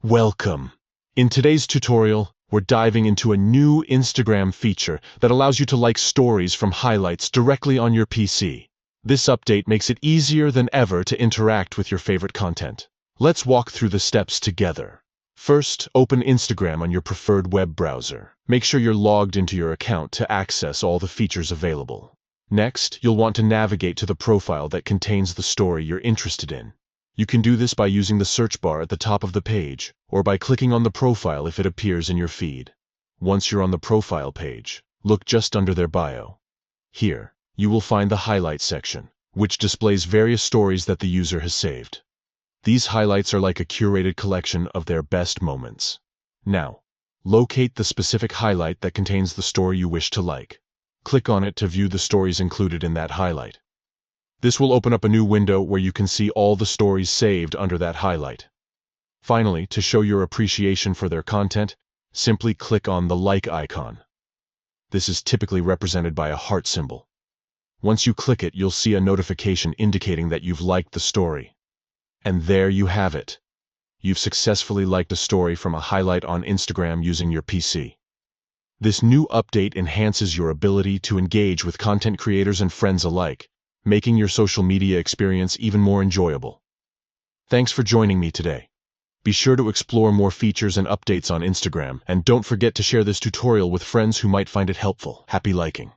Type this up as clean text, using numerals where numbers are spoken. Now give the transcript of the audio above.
Welcome. In today's tutorial, we're diving into a new Instagram feature that allows you to like stories from highlights directly on your PC. This update makes it easier than ever to interact with your favorite content. Let's walk through the steps together. First, open Instagram on your preferred web browser. Make sure you're logged into your account to access all the features available. Next, you'll want to navigate to the profile that contains the story you're interested in. You can do this by using the search bar at the top of the page, or by clicking on the profile if it appears in your feed. Once you're on the profile page, look just under their bio. Here, you will find the highlights section, which displays various stories that the user has saved. These highlights are like a curated collection of their best moments. Now, locate the specific highlight that contains the story you wish to like. Click on it to view the stories included in that highlight. This will open up a new window where you can see all the stories saved under that highlight. Finally, to show your appreciation for their content, simply click on the like icon. This is typically represented by a heart symbol. Once you click it, you'll see a notification indicating that you've liked the story. And there you have it. You've successfully liked a story from a highlight on Instagram using your PC. This new update enhances your ability to engage with content creators and friends alike, making your social media experience even more enjoyable. Thanks for joining me today. Be sure to explore more features and updates on Instagram, and don't forget to share this tutorial with friends who might find it helpful. Happy liking!